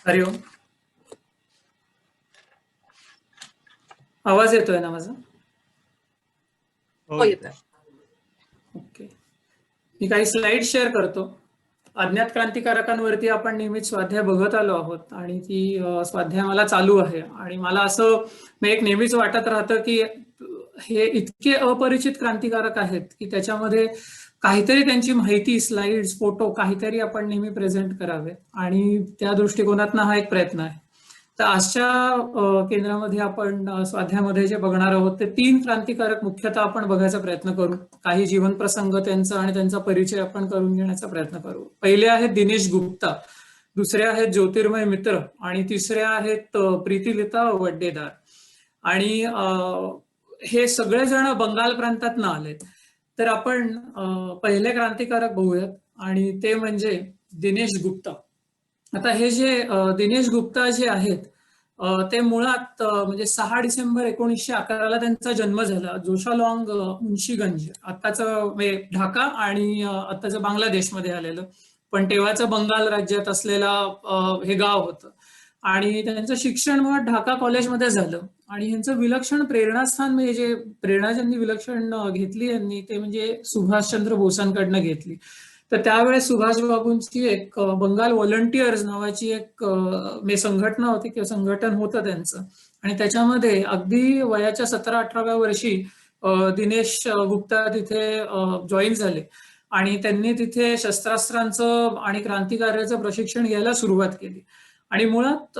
हरिओम. आवाज येतोय ना माझा? हो येतोय. ओके. मी काही स्लाइड शेअर करतो. अज्ञात क्रांतिकारकांवरती आपण नेहमीच स्वाध्याय बघत आलो आहोत आणि ती स्वाध्याय मला चालू आहे आणि मला असं एक नेहमीच वाटत राहतं की हे इतके अपरिचित क्रांतिकारक आहेत की त्याच्यामध्ये काहीतरी त्यांची माहिती, स्लाइड्स, फोटो काहीतरी आपण नेहमी प्रेझेंट करावे आणि त्या दृष्टिकोनातनं हा एक प्रयत्न आहे. तर आजच्या केंद्रामध्ये आपण स्वाध्यायामध्ये जे बघणार आहोत ते 3 क्रांतिकारक मुख्यतः आपण बघायचा प्रयत्न करू. काही जीवन प्रसंग त्यांचा आणि त्यांचा परिचय आपण करून घेण्याचा प्रयत्न करू. पहिले आहेत दिनेश गुप्ता, दुसरे आहेत ज्योतिर्मय मित्र आणि तिसरे आहेत प्रीतिलता वड्डेदार. आणि हे सगळेजण बंगाल प्रांतात आलेत. तर आपण पहिले क्रांतिकारक बघूयात आणि ते म्हणजे दिनेश गुप्ता. आता हे जे दिनेश गुप्ता जे आहेत ते मुळात म्हणजे 6 डिसेंबर 1911 त्यांचा जन्म झाला जोशालॉंग मुन्शीगंज, आत्ताचं ढाका आणि आत्ताचं बांगलादेशमध्ये आलेलं, पण तेव्हाचं बंगाल राज्यात असलेला हे गाव होतं. आणि त्यांचं शिक्षण मग ढाका कॉलेजमध्ये झालं आणि ह्यांचं विलक्षण प्रेरणास्थान म्हणजे जे प्रेरणा ज्यांनी विलक्षण घेतली यांनी ते म्हणजे सुभाषचंद्र बोसांकडनं घेतली. तर त्यावेळेस सुभाष बाबूंची एक बंगाल व्हॉलंटियर्स नावाची एक संघटना होती किंवा संघटन होतं त्यांचं आणि त्याच्यामध्ये अगदी वयाच्या 17-18व्या वर्षी दिनेश गुप्ता तिथे जॉईन झाले आणि त्यांनी तिथे शस्त्रास्त्रांचं आणि क्रांतिकार्याचं प्रशिक्षण घ्यायला सुरुवात केली. आणि मुळात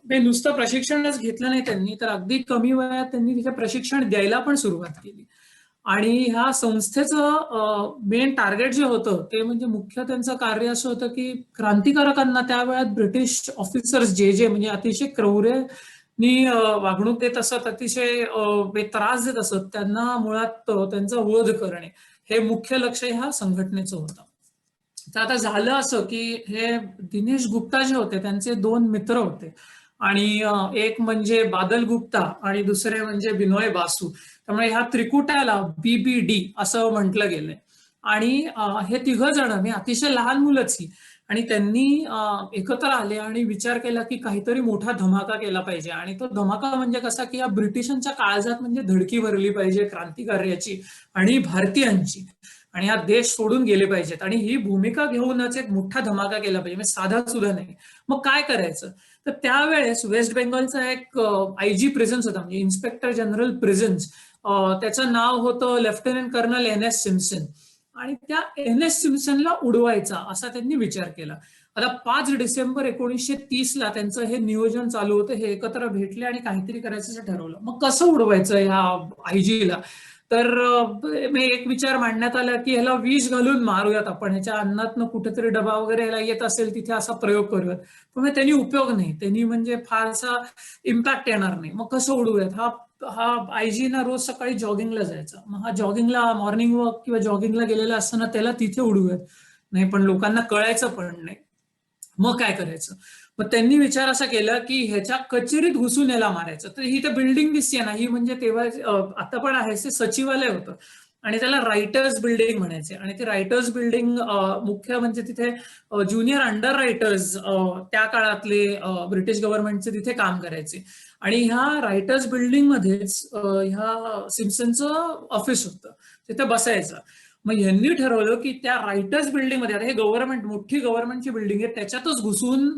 ते नुसतं प्रशिक्षणच घेतलं नाही त्यांनी, तर अगदी कमी वयात त्यांनी तिथे प्रशिक्षण द्यायला पण सुरुवात केली. आणि ह्या संस्थेचं मेन टार्गेट जे होतं ते म्हणजे मुख्य त्यांचं कार्य असं होतं की क्रांतिकारकांना त्या वेळात ब्रिटिश ऑफिसर्स जे म्हणजे अतिशय क्रौर्यानी वागणूक देत असत, अतिशय त्रास देत असत, त्यांना मुळात त्यांचा वध करणे हे मुख्य लक्ष ह्या संघटनेचं होतं. तर आता झालं असं की हे दिनेश गुप्ता जे होते त्यांचे 2 मित्र होते आणि एक म्हणजे बादल गुप्ता आणि दुसरे म्हणजे बिनोय बासू. त्यामुळे ह्या त्रिकुटाला BBD असं म्हटलं गेलंय. आणि हे 3 जण म्हणजे अतिशय लहान मुलंच ही, आणि त्यांनी एकत्र आले आणि विचार केला की काहीतरी मोठा धमाका केला पाहिजे. आणि तो धमाका म्हणजे कसा की या ब्रिटिशांच्या काळजात म्हणजे धडकी भरली पाहिजे क्रांतिकार्याची आणि भारतीयांची, आणि हा देश सोडून गेले पाहिजेत आणि ही भूमिका घेऊनच एक मोठा धमाका केला पाहिजे, म्हणजे साधा सुद्धा नाही. मग काय करायचं? तर त्यावेळेस वेस्ट बेंगॉलचा एक IG प्रिझन्स होता, म्हणजे इन्स्पेक्टर जनरल प्रिझन्स, त्याचं नाव होतं लेफ्टनंट कर्नल NS सिम्सन. आणि त्या NS सिम्सनला उडवायचा असा त्यांनी विचार केला. आता 5 डिसेंबर 1930 त्यांचं हे नियोजन चालू होतं. हे एकत्र भेटले आणि काहीतरी करायचं ठरवलं. मग कसं उडवायचं ह्या IG ला? तर एक विचार मांडण्यात आला की ह्याला विष घालून मारूयात आपण, ह्याच्या अन्नातनं कुठेतरी डबा वगैरे ह्याला येत असेल तिथे असा प्रयोग करूयात. पण त्यांनी उपयोग नाही, त्यांनी म्हणजे फारसा इम्पॅक्ट येणार नाही. मग कसं उडवूयात? हा IG ना रोज सकाळी जॉगिंगला जायचा. मग हा जॉगिंगला मॉर्निंग वॉक किंवा जॉगिंगला गेलेला असताना त्याला तिथे उडवूयात. नाही, पण लोकांना कळायचं पण नाही. मग काय करायचं? मग त्यांनी विचार असा केला की ह्याच्या कचेरीत घुसून याला मारायचं. तर ही तर बिल्डिंग दिसते ना, ही म्हणजे तेव्हा आता पण आहे ते सचिवालय होतं आणि त्याला रायटर्स बिल्डिंग म्हणायचे. आणि ते रायटर्स बिल्डिंग मुख्य म्हणजे तिथे ज्युनियर अंडर रायटर्स त्या काळातले ब्रिटिश गव्हर्नमेंटचे तिथे काम करायचे. आणि ह्या रायटर्स बिल्डिंग मध्येच ह्या सिम्पसनचं ऑफिस होतं, तिथे बसायचं. मग यांनी ठरवलं की त्या रायटर्स बिल्डिंग मध्ये, आता हे गव्हर्नमेंट, मोठी गव्हर्नमेंटची बिल्डिंग आहे, त्याच्यातच घुसून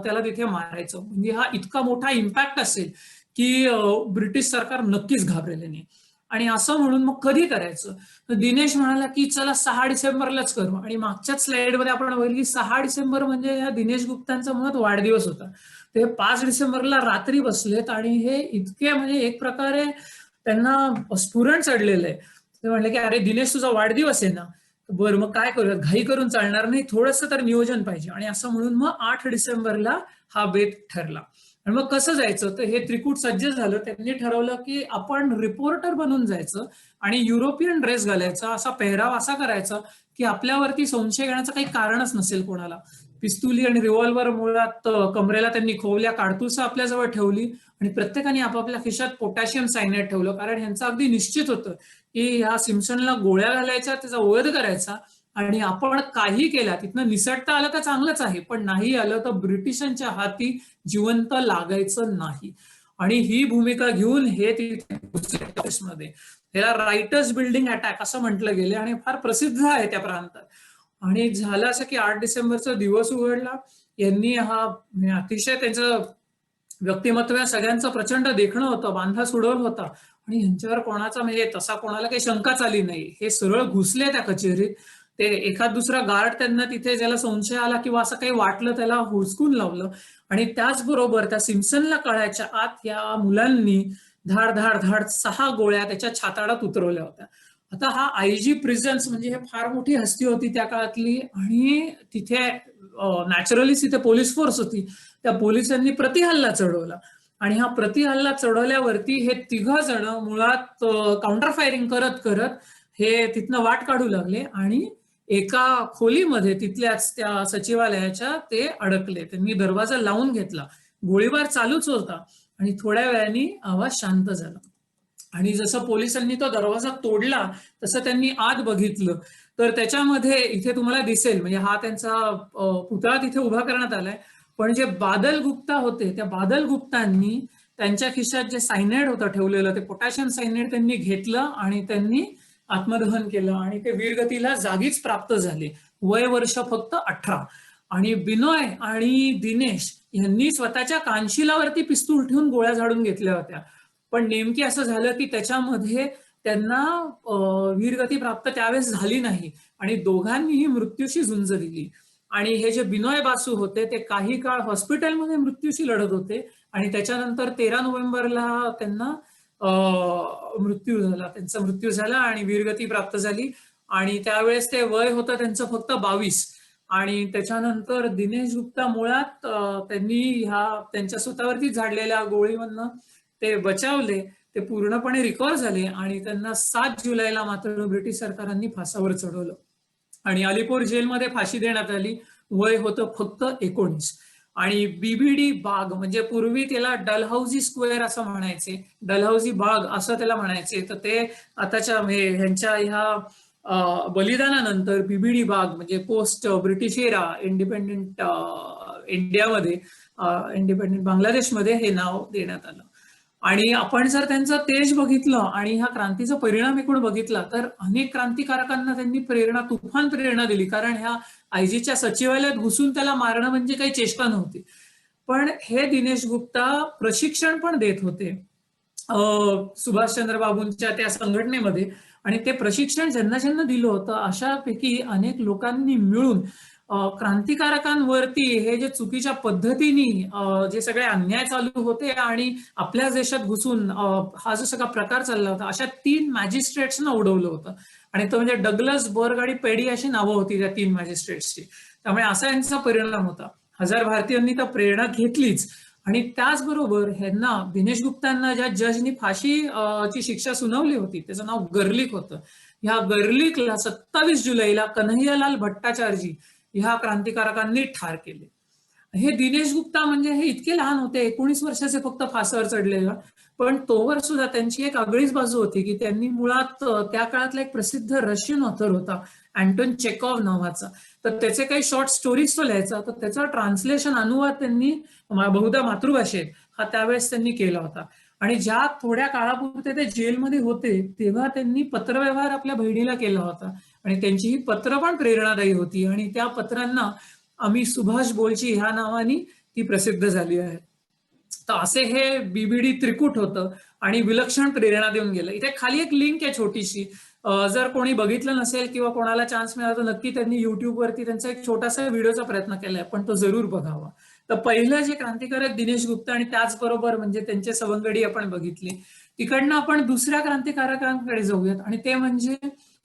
त्याला तिथे मारायचं. म्हणजे हा इतका मोठा इम्पॅक्ट असेल की ब्रिटिश सरकार नक्कीच घाबरेल नाही. आणि असं म्हणून मग कधी करायचं? तर दिनेश म्हणाला की चला 6 डिसेंबरलाच करू. आणि मागच्याच स्लाइडमध्ये आपण बघितलं की 6 डिसेंबर म्हणजे या दिनेश गुप्तांचा मुळात वाढदिवस होता. ते 5 डिसेंबरला रात्री बसलेत आणि हे इतके म्हणजे एक प्रकारे त्यांना स्फुरण चढलेलं आहे. ते म्हणले की अरे दिनेश, तुझा वाढदिवस आहे ना, बरं मग काय करूयात, घाई करून चालणार नाही, थोडंसं तर नियोजन पाहिजे. आणि असं म्हणून मग 8 डिसेंबरला हा बेत ठरला. आणि मग कसं जायचं? तर हे त्रिकूट सज्ज झालं. त्यांनी ठरवलं की आपण रिपोर्टर बनून जायचं आणि युरोपियन ड्रेस घालायचा, असा पेहराव असा करायचा की आपल्यावरती संशय घेण्याचं काही कारणच नसेल कोणाला. पिस्तुली आणि रिव्हॉल्वर मुळात कमरेला त्यांनी खोवल्या, काडतुसं आपल्याजवळ ठेवली आणि प्रत्येकाने आपापल्या खिशात पोटॅशियम सायनाइड ठेवलं, कारण ह्यांचं अगदी निश्चित होतं की ह्या सिम्पसनला गोळ्या घालायच्या, त्याचा वध करायचा आणि आपण काही केला तिथनं निसटता आलं तर चांगलंच आहे, पण नाही आलं तर ब्रिटिशांच्या हाती जिवंत लागायचं नाही. आणि ही भूमिका घेऊन हे तिथे ह्याला रायटर्स बिल्डिंग अटॅक असं म्हटलं गेले आणि फार प्रसिद्ध आहे त्या प्रांतात. आणि झालं असं की 8 डिसेंबरचा दिवस उघडला. यांनी हा अतिशय त्यांचं व्यक्तिमत्व सगळ्यांचं प्रचंड देखणं होतं, बांधा सोडवलं होता आणि यांच्यावर कोणाचा म्हणजे तसा कोणाला काही शंकाच आली नाही. हे सरळ घुसले त्या कचेरीत. ते एखाद दुसरा गार्ड त्यांना तिथे ज्याला संशय आला किंवा असं काही वाटलं त्याला हुसकून लावलं. आणि त्याचबरोबर त्या सिम्पसनला कळायच्या आत या मुलांनी धाड धाड धाड 6 गोळ्या त्याच्या छाताडात उतरवल्या होत्या. आता हा आयजी प्रिझन्स म्हणजे हे फार मोठी हस्ती होती त्या काळातली आणि तिथे नॅचरलीच तिथे पोलीस फोर्स होती. त्या पोलिसांनी प्रतिहल्ला चढवला आणि हा प्रतिहल्ला चढवल्यावरती हे 3 जण मुळात काउंटर फायरिंग करत करत हे तिथनं वाट काढू लागले आणि एका खोलीमध्ये तिथल्याच त्या सचिवालयाच्या ते अडकले. त्यांनी दरवाजा लावून घेतला. गोळीबार चालूच होता आणि थोड्या वेळाने आवाज शांत झाला. आणि जसं पोलिसांनी तो दरवाजा तोडला तसं त्यांनी आत बघितलं तर त्याच्यामध्ये इथे तुम्हाला दिसेल म्हणजे हा त्यांचा पुतळा तिथे उभा करण्यात आलाय. पण जे बादल गुप्ता होते त्या बादल गुप्तांनी त्यांच्या खिशात जे सायनाइड होतं ठेवलेलं ते पोटॅशियम सायनाइड त्यांनी घेतलं आणि त्यांनी आत्मदहन केलं आणि ते वीरगतीला जागीच प्राप्त झाले. वय वर्ष फक्त 18. आणि बिनोय आणि दिनेश यांनी स्वतःच्या कानशिलावरती पिस्तूल ठेवून गोळ्या झाडून घेतल्या होत्या. पण नेमकी असं झालं की त्याच्यामध्ये त्यांना वीरगती प्राप्त त्यावेळेस झाली नाही आणि दोघांनीही मृत्यूशी झुंज दिली. आणि हे जे बिनोय बासू होते ते काही काळ हॉस्पिटलमध्ये मृत्यूशी लढत होते आणि त्याच्यानंतर 13 नोव्हेंबरला त्यांना त्यांचा मृत्यू झाला आणि वीरगती प्राप्त झाली. आणि त्यावेळेस ते वय होतं त्यांचं फक्त 22. आणि त्याच्यानंतर दिनेश गुप्ता मुळात त्यांनी त्यांच्या स्वतःवरती झाडलेल्या गोळीमधनं ते बचावले. ते पूर्णपणे रिकव्हर झाले आणि त्यांना 7 जुलैला मात्र ब्रिटिश सरकारांनी फासावर चढवलं आणि अलिपूर जेलमध्ये फाशी देण्यात आली. वय होतं फक्त 19. आणि बीबीडी बाग म्हणजे पूर्वी त्याला डलहौसी स्क्वेअर असं म्हणायचे, डलहौसी बाग असं त्याला म्हणायचे. तर ते आताच्या ह्यांच्या ह्या बलिदानानंतर बीबीडी बाग म्हणजे पोस्ट ब्रिटिश एरा इंडिपेंडेंट इंडियामध्ये इंडिपेंडेंट बांगलादेशमध्ये हे नाव देण्यात आलं. आणि आपण जर त्यांचं तेज बघितलं आणि ह्या क्रांतीचा परिणाम एकूण बघितला तर अनेक क्रांतिकारकांना त्यांनी तुफान प्रेरणा दिली. कारण ह्या आयजीच्या सचिवालयात घुसून त्याला मारणं म्हणजे काही चेष्टा नव्हती. पण हे दिनेश गुप्ता प्रशिक्षण पण देत होते सुभाषचंद्र बाबूंच्या त्या संघटनेमध्ये आणि ते प्रशिक्षण ज्यांना ज्यांना दिलं होतं अशापैकी अनेक लोकांनी मिळून क्रांतिकारकांवरती हे जे चुकीच्या पद्धतीने जे सगळे अन्याय चालू होते आणि आपल्या देशात घुसून हा जो सगळा प्रकार चालला होता अशा 3 मॅजिस्ट्रेट्सना उडवलं होतं. आणि तो म्हणजे डगलस, बर्ग आणि पेडी अशी नावं होती त्या 3 मॅजिस्ट्रेट्सची. त्यामुळे असा यांचा परिणाम होता. हजार भारतीयांनी तर प्रेरणा घेतलीच. आणि त्याचबरोबर ह्यांना दिनेश गुप्तांना ज्या जजनी फाशीची शिक्षा सुनावली होती त्याचं नाव गर्लिक होतं. ह्या गर्लिकला 27 जुलैला कन्हैयालाल भट्टाचार्यजी ह्या क्रांतिकारकांनी ठार केले. हे दिनेश गुप्ता म्हणजे हे इतके लहान होते, 19 वर्षाचे फक्त फासावर चढलेला. पण तोवर सुद्धा त्यांची एक आगळीच बाजू होती की त्यांनी मुळात त्या काळातला एक प्रसिद्ध रशियन ऑथर होता अँटोन चेकॉव्ह नावाचा. तर त्याचे काही शॉर्ट स्टोरीज तो लिहायचा. तर त्याचा ट्रान्सलेशन अनुवाद त्यांनी बहुधा मातृभाषेत त्यावेळेस त्यांनी केला होता. आणि ज्या थोड्या काळापुरते ते जेलमध्ये होते तेव्हा त्यांनी पत्रव्यवहार आपल्या बहिणीला केला होता आणि त्यांची ही पत्र पण प्रेरणादायी होती आणि त्या पत्रांना आम्ही सुभाष बोलची ह्या नावाने ती प्रसिद्ध झाली आहे. तर असे हे बीबीडी त्रिकूट होतं आणि विलक्षण प्रेरणा देऊन गेलं. इथे खाली एक लिंक आहे छोटीशी, जर कोणी बघितलं नसेल किंवा कोणाला चान्स मिळाला तर नक्की त्यांनी युट्यूबवरती त्यांचा एक छोटासा व्हिडिओचा प्रयत्न केलाय, पण तो जरूर बघावा. तर पहिलं जे क्रांतिकारक दिनेश गुप्ता आणि त्याचबरोबर म्हणजे त्यांचे सवंगडी आपण बघितले. तिकडनं आपण दुसऱ्या क्रांतिकारकांकडे जाऊयात आणि ते म्हणजे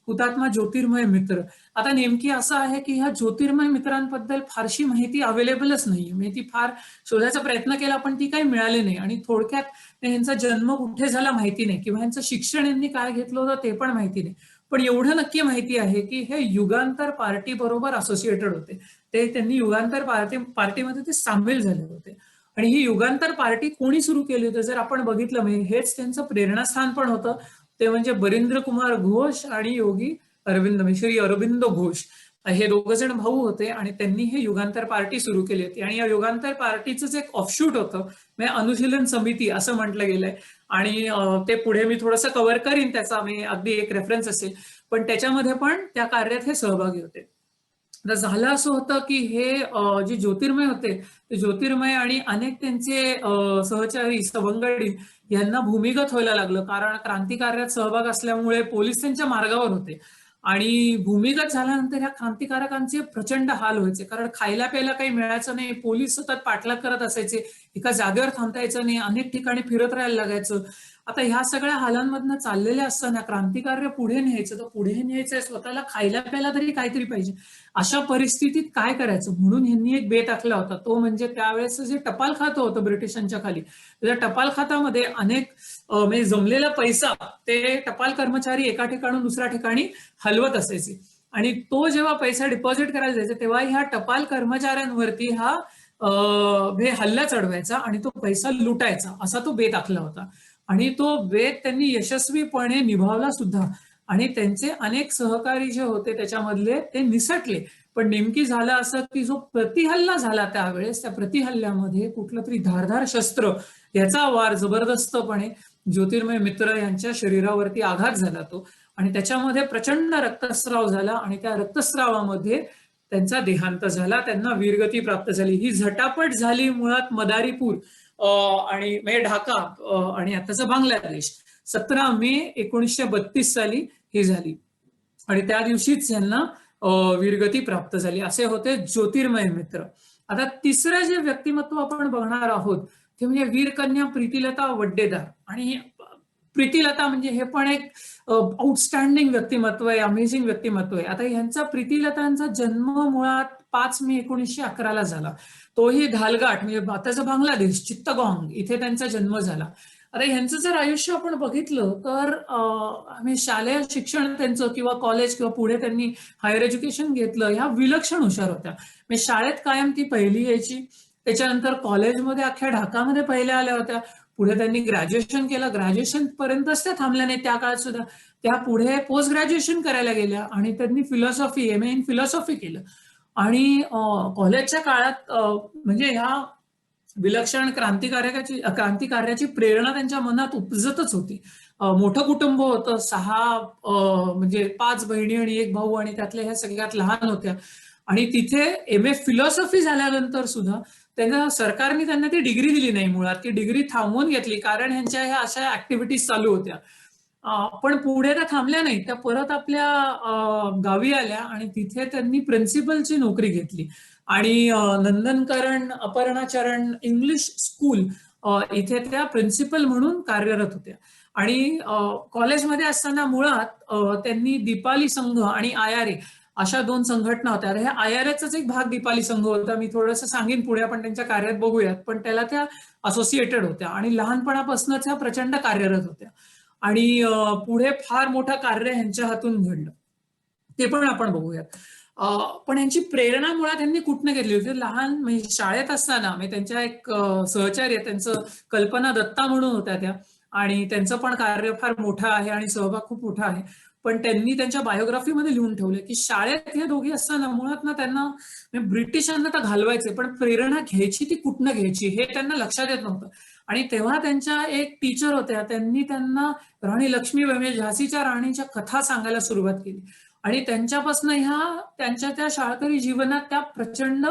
हुतात्मा ज्योतिर्मय मित्र. आता नेमकी असं आहे की ह्या ज्योतिर्मय मित्रांबद्दल फारशी माहिती अवेलेबलच नाही. म्हणजे ती फार शोधायचा प्रयत्न केला पण ती काही मिळाली नाही. आणि थोडक्यात यांचा जन्म कुठे झाला माहिती नाही किंवा यांचं शिक्षण यांनी काय घेतलं होतं ते पण माहिती नाही. पण एवढं नक्की माहिती आहे की हे युगांतर पार्टी बरोबर असोसिएटेड होते. त्यांनी युगांतर पार्टीमध्ये ते सामील झाले होते. आणि ही युगांतर पार्टी कोणी सुरू केली होती जर आपण बघितलं म्हणजे हेच त्यांचं प्रेरणास्थान पण होतं. ते म्हणजे बरिंद्र कुमार घोष आणि योगी अरविंद श्री अरविंद घोष. हे दोघं जण भाऊ होते आणि त्यांनी हे युगांतर पार्टी सुरू केली होती. आणि या युगांतर पार्टीचं एक ऑफशूट होतं, म्हणजे अनुशीलन समिती असं म्हटलं गेलंय. आणि ते पुढे मी थोडंसं कव्हर करीन, त्याचा मी अगदी एक रेफरन्स असेल, पण त्याच्यामध्ये पण त्या कार्यात हे सहभागी होते. तर झालं असं होतं की हे जे ज्योतिर्मय होते ते ज्योतिर्मय आणि अनेक त्यांचे सहचारी सवंगडी यांना भूमिगत व्हायला लागलं, कारण क्रांतिकार्यात सहभाग असल्यामुळे पोलीस त्यांच्या मार्गावर होते. आणि भूमिगत झाल्यानंतर ह्या क्रांतिकारकांचे प्रचंड हाल व्हायचे, कारण खायला प्यायला काही मिळायचं नाही, पोलीस सतत पाठलाग करत असायचे, एका जागेवर थांबता यायचं नाही, अनेक ठिकाणी फिरत राहायला लागायचं. आता ह्या सगळ्या हालांमधनं चाललेल्या असताना क्रांतिकार्य पुढे न्यायचं, तर पुढे न्यायचंय स्वतःला खायला प्यायला तरी काहीतरी पाहिजे. अशा परिस्थितीत काय करायचं म्हणून ह्यांनी एक बेत आखला होता, तो म्हणजे त्यावेळेस जे टपाल खातं होतं ब्रिटिशांच्या खाली, त्या टपाल खात्यामध्ये अनेक म्हणजे जमलेला पैसा ते टपाल कर्मचारी एका ठिकाणून दुसऱ्या ठिकाणी हलवत असायचे. आणि तो जेव्हा पैसा डिपॉझिट करायला जायचा तेव्हा ह्या टपाल कर्मचाऱ्यांवरती हा हल्ला चढवायचा आणि तो पैसा लुटायचा, असा तो बेत आखला होता. आणि तो बेत त्यांनी यशस्वीपणे निभावला सुद्धा. आणि त्यांचे अनेक सहकारी जे होते त्याच्यामधले ते निसटले. पण नेमकी झालं असं की जो प्रतिहल्ला झाला त्यावेळेस, त्या प्रतिहल्ल्यामध्ये कुठलं तरी धारधार शस्त्र याचा वार जबरदस्तपणे ज्योतिर्मय मित्र यांच्या शरीरावरती आघात झाला तो. आणि त्याच्यामध्ये प्रचंड रक्तस्राव झाला आणि त्या रक्तस्रावामध्ये त्यांचा देहांत झाला, त्यांना वीरगती प्राप्त झाली. ही झटापट झाली मुळात मदारीपूर आणि म्हणजे ढाका आणि आताचा बांगलादेश 17 मे 1932 साली ही झाली. आणि त्या दिवशीच यांना वीरगती प्राप्त झाली. असे होते ज्योतिर्मय मित्र. आता तिसरं जे व्यक्तिमत्व आपण बघणार आहोत ते म्हणजे वीरकन्या प्रीतिलता वड्डेदार. आणि प्रीतिलता म्हणजे हे पण एक आउटस्टँडिंग व्यक्तिमत्व आहे, अमेझिंग व्यक्तिमत्व आहे. आता ह्यांचा प्रीतिलतांचा जन्म मुळात 5 मे 1911 झाला. तोही घालघाट म्हणजे आताचा बांगलादेश चित्तगॉंग इथे त्यांचा जन्म झाला. आता ह्यांचं जर आयुष्य आपण बघितलं तर शालेय शिक्षण त्यांचं किंवा कॉलेज किंवा पुढे त्यांनी हायर एज्युकेशन घेतलं, ह्या विलक्षण हुशार होत्या. म्हणजे शाळेत कायम ती पहिली यायची, त्याच्यानंतर कॉलेजमध्ये अख्ख्या ढाकामध्ये पहिल्या आल्या होत्या. पुढे त्यांनी ग्रॅज्युएशन केलं, ग्रॅज्युएशन पर्यंतच त्या थांबल्या नाही त्या काळात सुद्धा, त्या पुढे पोस्ट ग्रॅज्युएशन करायला गेल्या आणि त्यांनी philosophy M A in philosophy केलं. आणि कॉलेजच्या काळात म्हणजे ह्या विलक्षण क्रांतिकार्याची प्रेरणा त्यांच्या मनात उपजतच होती. मोठं कुटुंब होतं, 6 म्हणजे 5 बहिणी आणि 1 भाऊ, आणि त्यातल्या ह्या सगळ्यात लहान होत्या. आणि तिथे एम ए फिलॉसॉफी झाल्यानंतर सुद्धा त्यांना सरकारने त्यांना ती डिग्री दिली नाही, मुळात ती डिग्री थांबवून घेतली, कारण ह्यांच्या ह्या अशा ऍक्टिव्हिटीज चालू होत्या. पण पुढे त्या थांबल्या नाही, त्या परत आपल्या गावी आल्या आणि तिथे त्यांनी प्रिन्सिपलची नोकरी घेतली. आणि नंदनकरण अपर्णाचरण इंग्लिश स्कूल इथे त्या प्रिन्सिपल म्हणून कार्यरत होत्या. आणि कॉलेजमध्ये असताना मुळात त्यांनी दीपाली संघ आणि आयारे अशा 2 संघटना होत्या. ह्या आयारेचाच एक भाग दीपाली संघ होता, मी थोडंसं सांगेन पुढे आपण त्यांच्या कार्यात बघूयात, पण त्याला त्या असोसिएटेड होत्या आणि लहानपणापासूनच ह्या प्रचंड कार्यरत होत्या. आणि पुढे फार मोठं कार्य ह्यांच्या हातून घडलं, ते पण आपण बघूयात. पण यांची प्रेरणा मुळात त्यांनी कुठनं घेतली होती, लहान म्हणजे शाळेत असताना म्हणजे त्यांच्या एक सहचार्य त्यांचं कल्पना दत्ता म्हणून होत्या त्या, आणि त्यांचं पण कार्य फार मोठं आहे आणि सहभाग खूप मोठा आहे. पण त्यांनी त्यांच्या बायोग्राफीमध्ये लिहून ठेवलं की शाळेत हे दोघी असताना मुळात ना त्यांना ब्रिटिशांना तर घालवायचे, पण प्रेरणा घ्यायची ती कुठनं घ्यायची हे त्यांना लक्षात येत नव्हतं. आणि तेव्हा त्यांच्या एक टीचर होत्या, त्यांनी त्यांना राणी लक्ष्मीबाई म्हणजे झाशीच्या राणीच्या कथा सांगायला सुरुवात केली. आणि त्यांच्यापासून ह्या त्यांच्या त्या शाळकरी जीवनात त्या प्रचंड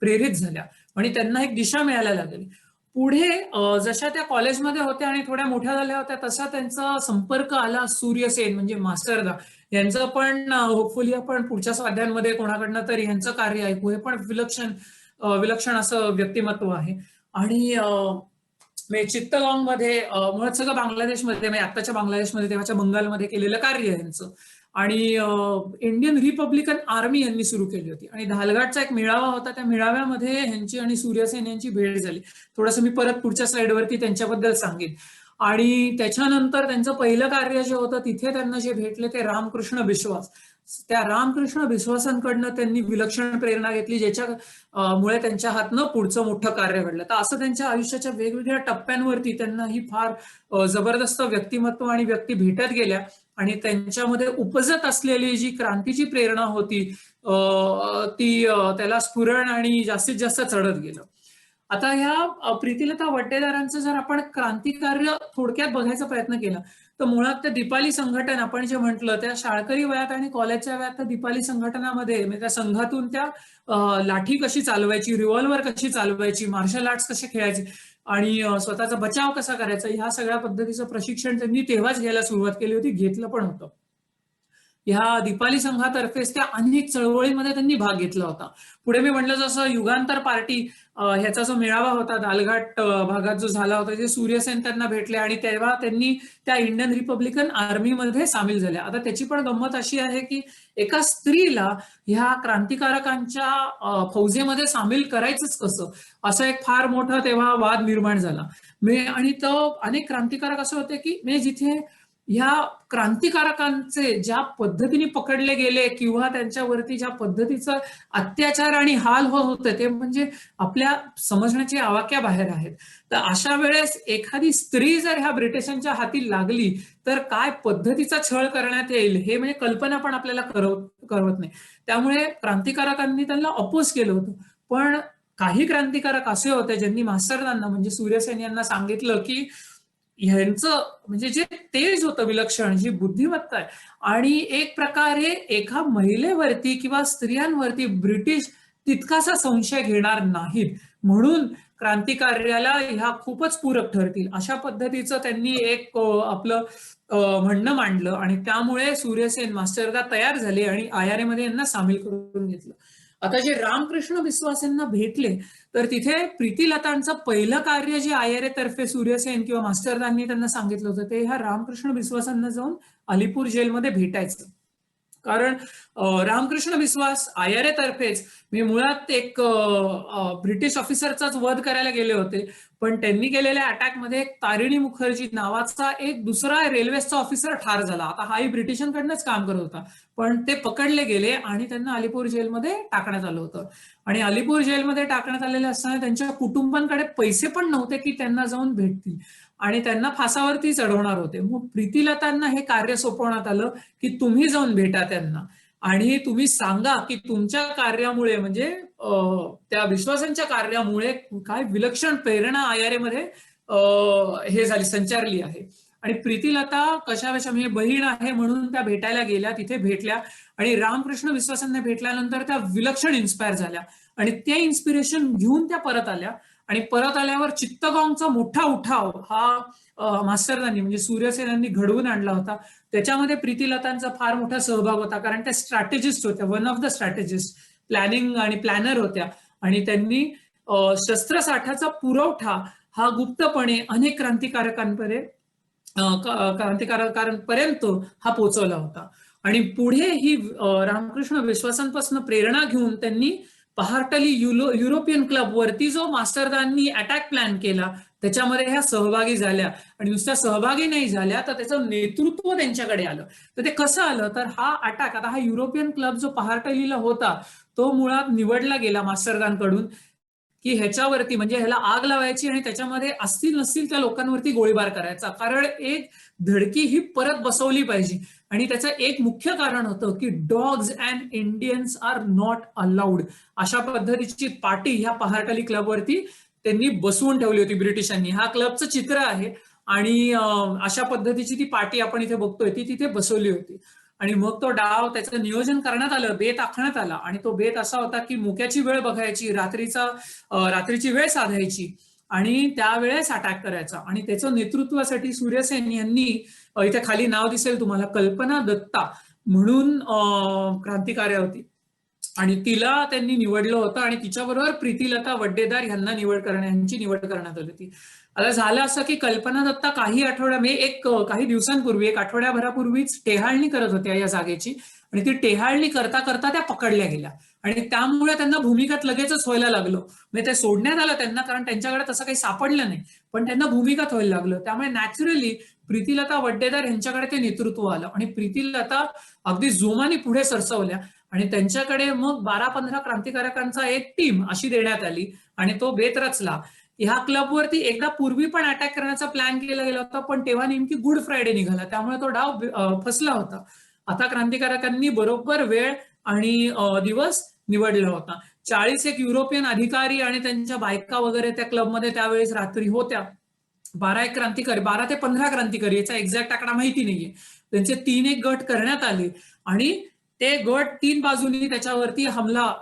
प्रेरित झाल्या आणि त्यांना एक दिशा मिळायला लागली. पुढे जशा त्या कॉलेजमध्ये होत्या आणि थोड्या मोठ्या झाल्या होत्या तसा त्यांचा संपर्क आला सूर्यसेन म्हणजे मास्टरदा यांचं पण. होपफुली आपण पुढच्या स्वाध्यायांमध्ये कोणाकडनं तरी यांचं कार्य ऐकू. हे पण विलक्षण असं व्यक्तिमत्व आहे. आणि चित्तगॉंग मध्ये मुळात सगळं बांगलादेशमध्ये म्हणजे आताच्या बांगलादेशमध्ये तेव्हाच्या बंगालमध्ये केलेलं कार्य यांचं. आणि इंडियन रिपब्लिकन आर्मी यांनी सुरू केली होती. आणि धालघाटचा एक मेळावा होता, त्या मेळाव्यामध्ये ह्यांची आणि सूर्यसेन यांची भेट झाली. थोडंसं मी परत पुढच्या स्लाइडवरती त्यांच्याबद्दल सांगेन. आणि त्याच्यानंतर त्यांचं पहिलं कार्य जे होतं तिथे त्यांना जे भेटले ते रामकृष्ण बिश्वास. त्या रामकृष्ण बिश्वासांकडनं त्यांनी विलक्षण प्रेरणा घेतली, ज्याच्या मुळे त्यांच्या हातनं पुढचं मोठं कार्य घडलं. तर असं त्यांच्या आयुष्याच्या वेगवेगळ्या टप्प्यांवरती त्यांना ही फार जबरदस्त व्यक्तिमत्व आणि व्यक्ती भेटत गेल्या. आणि त्यांच्यामध्ये उपजत असलेली जी क्रांतीची प्रेरणा होती ती त्याला स्फुरण आणि जास्तीत जास्त चढत गेलं. आता ह्या प्रीतिलता वड्डेदारांचं जर आपण क्रांतिकार्य थोडक्यात बघायचा प्रयत्न केला तर मुळात त्या दीपाली संघटन आपण जे म्हटलं त्या शाळकरी वयात आणि कॉलेजच्या वयात त्या दीपाली संघटनामध्ये म्हणजे त्या संघातून त्या लाठी कशी चालवायची, रिव्हॉल्वर कशी चालवायची, मार्शल आर्ट्स कसे खेळायचे आणि स्वतःचा बचाव कसा करायचा ह्या सगळ्या पद्धतीचं प्रशिक्षण त्यांनी तेव्हाच घ्यायला सुरुवात केली होती, घेतलं पण होतं. ह्या दीपाली संघातर्फेच त्या अनेक चळवळींमध्ये त्यांनी भाग घेतला होता. पुढे मी म्हटलं जसं युगांतर पार्टी ह्याचा जो मेळावा होता दालघाट भागात जो झाला होता जे सूर्यसेन त्यांना भेटले आणि तेव्हा त्यांनी त्या इंडियन रिपब्लिकन आर्मीमध्ये सामील झाल्या. आता त्याची पण गंमत अशी आहे की एका स्त्रीला ह्या क्रांतिकारकांच्या फौजेमध्ये सामील करायचंच कसं असा एक फार मोठा तेव्हा वाद निर्माण झाला. आणि तो अनेक क्रांतिकारक असे होते की म्हणजे जिथे ह्या क्रांतिकारकांचे ज्या पद्धतीने पकडले गेले किंवा त्यांच्यावरती ज्या पद्धतीचं अत्याचार आणि हाल होत होते ते म्हणजे आपल्या समजण्याच्या आवाक्या बाहेर आहेत. तर अशा वेळेस एखादी स्त्री जर ह्या ब्रिटिशांच्या हाती लागली तर काय पद्धतीचा छळ करण्यात येईल हे म्हणजे कल्पना पण आपल्याला करवत नाही. त्यामुळे क्रांतिकारकांनी त्यांना अपोज केलं होतं. पण काही क्रांतिकारक असे होते ज्यांनी मास्तरदांना म्हणजे सूर्यसेन यांना सांगितलं की ह्यांचं म्हणजे जे तेज होतं विलक्षण, जी बुद्धिमत्ता आहे आणि एक प्रकारे एका महिलेवरती किंवा स्त्रियांवरती ब्रिटिश तितकासा संशय घेणार नाहीत म्हणून क्रांतिकार्याला ह्या खूपच पूरक ठरतील अशा पद्धतीचं त्यांनी एक आपलं म्हणणं मांडलं आणि त्यामुळे सूर्यसेन मास्टरदा तयार झाले आणि IRA मध्ये यांना सामील करून घेतलं. आता जे रामकृष्ण बिस्वास यांना भेटले तर तिथे प्रीतिलतांचं पहिलं कार्य जे IRA तर्फे सूर्यसेन किंवा मास्टरदांनी त्यांना सांगितलं होतं ते ह्या रामकृष्ण बिस्वासांना जाऊन अलिपूर जेलमध्ये भेटायचं. कारण रामकृष्ण बिस्वास IRA तर्फेच मी मुळात एक ब्रिटिश ऑफिसरचाच वध करायला गेले होते पण त्यांनी केलेल्या अटॅकमध्ये एक तारिणी मुखर्जी नावाचा एक दुसरा रेल्वेचा ऑफिसर ठार झाला. आता हाही ब्रिटिशांकडनंच काम करत होता पण ते पकडले गेले आणि त्यांना अलिपूर जेलमध्ये टाकण्यात आलं होतं आणि अलिपूर जेलमध्ये टाकण्यात आलेले असताना त्यांच्या कुटुंबांकडे पैसे पण नव्हते की त्यांना जाऊन भेटतील आणि त्यांना फासावरती चढवणार होते. मग प्रीतिलतांना हे कार्य सोपवण्यात आलं की तुम्ही जाऊन भेटा त्यांना आणि तुम्ही सांगा की तुमच्या कार्यामुळे म्हणजे त्या विश्वासांच्या कार्यामुळे काय विलक्षण प्रेरणा IRA मध्ये हे झाली संचारली आहे. आणि प्रीतिलता कशाकशा म्हणजे बहीण आहे म्हणून त्या भेटायला गेल्या, तिथे भेटल्या आणि रामकृष्ण बिस्वासांना भेटल्यानंतर त्या विलक्षण इन्स्पायर झाल्या आणि ते इन्स्पिरेशन घेऊन त्या परत आल्या आणि परत आल्यावर चित्तगावचा मोठा उठाव हा मास्टरदांनी म्हणजे सूर्यसेनांनी घडवून आणला होता. त्याच्यामध्ये प्रीतिलतांचा फार मोठा सहभाग होता कारण त्या स्ट्रॅटेजिस्ट होत्या, one of the strategist, planning आणि प्लॅनर होत्या आणि त्यांनी शस्त्रसाठाचा पुरवठा हा गुप्तपणे अनेक क्रांतिकारकांपर्यंत हा पोहोचवला होता. आणि पुढे ही रामकृष्ण विश्वासांपासून प्रेरणा घेऊन त्यांनी पहाटली युरोपियन क्लब वरती जो मास्टरदांनी अटॅक प्लॅन केला त्याच्यामध्ये ह्या सहभागी झाल्या आणि नुसत्या सहभागी नाही झाल्या तर त्याचं नेतृत्व त्यांच्याकडे आलं. तर ते कसं आलं तर हा अटॅक आता हा युरोपियन क्लब जो पहाटलीला होता तो मुळात निवडला गेला मास्टरदांकडून की ह्याच्यावरती म्हणजे ह्याला आग लावायची आणि त्याच्यामध्ये असतील नसतील त्या लोकांवरती गोळीबार करायचा. कारण एक धडकी ही परत बसवली पाहिजे आणि त्याचं एक मुख्य कारण होतं की dogs and Indians are not allowed अशा पद्धतीची पार्टी ह्या पहाटली क्लबवरती त्यांनी बसवून ठेवली होती ब्रिटिशांनी. हा क्लबचं चित्र आहे आणि अशा पद्धतीची ती पार्टी आपण इथे बघतोय ती तिथे बसवली होती. आणि मग तो डाव त्याचं नियोजन करण्यात आलं, बेत आखण्यात आला आणि तो बेत असा होता की मुक्याची वेळ बघायची, रात्रीची वेळ साधायची आणि त्यावेळेस अटॅक करायचा. आणि त्याचं नेतृत्वासाठी सूर्यसेन यांनी इथे खाली नाव दिसेल तुम्हाला कल्पना दत्ता म्हणून क्रांतिकारी होती आणि तिला त्यांनी निवडलं होतं आणि तिच्याबरोबर प्रीतिलता वड्डेदार यांची निवड करण्यात आली होती. आता झालं असं की कल्पना दत्ता काही दिवसांपूर्वी एक आठवड्याभरापूर्वीच टेहाळणी करत होत्या या जागेची आणि ती टेहाळणी करता करता त्या पकडल्या गेल्या आणि त्यामुळे त्यांना भूमिगत लगेचच व्हायला लागलं. म्हणजे ते सोडण्यात आलं त्यांना कारण त्यांच्याकडे तसं काही सापडलं नाही पण त्यांना भूमिगत व्हायला लागलं. त्यामुळे नॅचरली प्रीतिलता वड्डेदार यांच्याकडे ते नेतृत्व आलं आणि प्रीतिलता अगदी जोमाने पुढे सरसवल्या आणि त्यांच्याकडे मग 12-15 क्रांतिकारकांचा एक टीम अशी देण्यात आली आणि तो बेत रचला. ह्या क्लबवरती एकदा पूर्वी पण अटॅक करण्याचा प्लॅन केला गेला होता, पण तेव्हा नेमकी गुड फ्रायडे निघाला, त्यामुळे तो डाव फसला होता. आता क्रांतिकारकांनी बरोबर वेळ आणि दिवस निवडला होता. 41 युरोपियन अधिकारी आणि त्यांच्या बायका वगैरे त्या क्लबमध्ये त्यावेळेस रात्री होत्या. 12 ते 15 क्रांतिकारी, याचा एक्झॅक्ट आकडा माहिती नाहीये. त्यांचे 3 गट करण्यात आले आणि ते गट 3 बाजूनी त्याच्यावरती हल्ला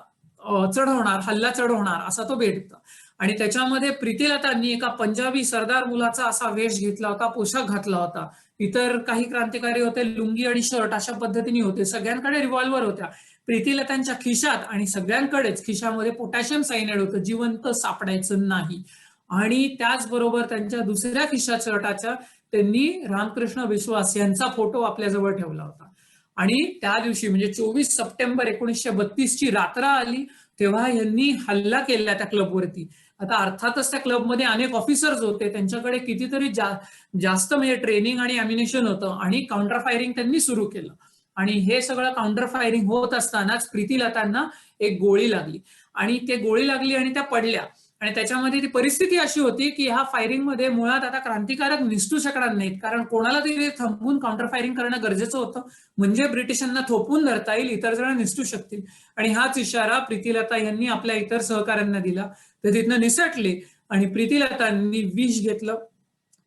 चढवणार असा तो बेट होता. आणि त्याच्यामध्ये प्रीतिलतांनी एका पंजाबी सरदार मुलाचा असा वेश घेतला होता, पोशाख घातला होता. इतर काही क्रांतिकारी होते लुंगी आणि शर्ट अशा पद्धतीने होते. सगळ्यांकडे रिव्हॉल्वर होत्या. प्रीतिलतांच्या खिशात आणि सगळ्यांकडेच खिशामध्ये पोटॅशियम सायनाइड होतं, जिवंत सापडायचं नाही. आणि त्याचबरोबर त्यांच्या दुसऱ्या खिशात शर्टाच्या त्यांनी रामकृष्ण विश्वास यांचा फोटो आपल्याजवळ ठेवला होता. आणि त्या दिवशी म्हणजे 24 सप्टेंबर 1932 रात्र आली तेव्हा यांनी हल्ला केला त्या क्लबवरती. आता अर्थातच त्या क्लबमध्ये अनेक ऑफिसर्स होते, त्यांच्याकडे कितीतरी जास्त म्हणजे ट्रेनिंग आणि अम्युनिशन होतं आणि काउंटर फायरिंग त्यांनी सुरू केलं. आणि हे सगळं काउंटर फायरिंग होत असतानाच प्रीतिलतांना एक गोळी लागली आणि त्या पडल्या. आणि त्याच्यामध्ये ती परिस्थिती अशी होती की ह्या फायरिंगमध्ये मुळात आता क्रांतिकारक निसटू शकणार नाहीत, कारण कोणाला तरी थांबून काउंटर फायरिंग करणं गरजेचं होतं, म्हणजे ब्रिटिशांना थोपून धरता येईल, इतर जण निसटू शकतील. आणि हाच इशारा प्रीतिलता यांनी आपल्या इतर सहकाऱ्यांना दिला. ते तिथनं निसटले आणि प्रीतिलतांनी विष घेतलं,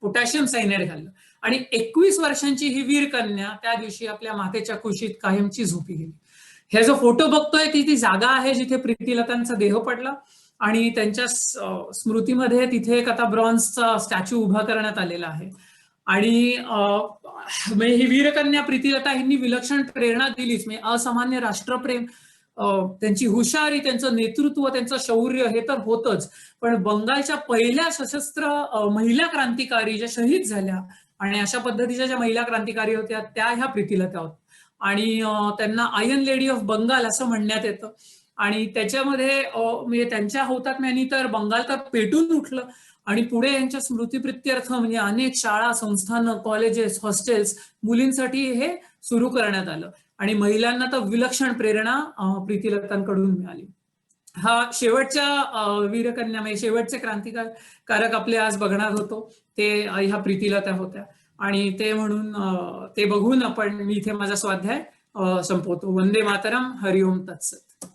पोटॅशियम सायनाइड घाललं आणि 21 वर्षांची ही वीर कन्या त्या दिवशी आपल्या मातेच्या कुशीत कायमची झोपी गेली. हे जो फोटो बघतोय ती जागा आहे जिथे प्रीतिलतांचा देह पडला आणि त्यांच्या स्मृतीमध्ये तिथे एक आता ब्रॉन्झचा स्टॅच्यू उभा करण्यात आलेला आहे. आणि ही वीरकन्या प्रीतिलता यांनी विलक्षण प्रेरणा दिलीच. म्हणजे असामान्य राष्ट्रप्रेम, त्यांची हुशारी, त्यांचं नेतृत्व, त्यांचं शौर्य हे तर होतच, पण बंगालच्या पहिल्या सशस्त्र महिला क्रांतिकारी ज्या शहीद झाल्या आणि अशा पद्धतीच्या ज्या महिला क्रांतिकारी होत्या त्या ह्या प्रीतिलता होत्या. आणि त्यांना आयर्न लेडी ऑफ बंगाल असं म्हणण्यात येतं. आणि त्याच्यामध्ये म्हणजे त्यांच्या हुतात्म्यांनी तर बंगाल तर पेटून उठलं आणि पुढे यांच्या स्मृतिप्रित्यर्थ म्हणजे अनेक शाळा, संस्थानं, कॉलेजेस, हॉस्टेल्स मुलींसाठी हे सुरू करण्यात आलं आणि महिलांना तर विलक्षण प्रेरणा प्रीतिलतांकडून मिळाली. हा शेवटच्या वीरकन्या म्हणजे शेवटचे क्रांतिकारक आपले आज बघणार होतो ते ह्या प्रीतिलता होत्या. आणि ते म्हणून ते बघून मी इथे माझा स्वाध्याय संपवतो. वंदे मातरम, हरिओम तत्सत.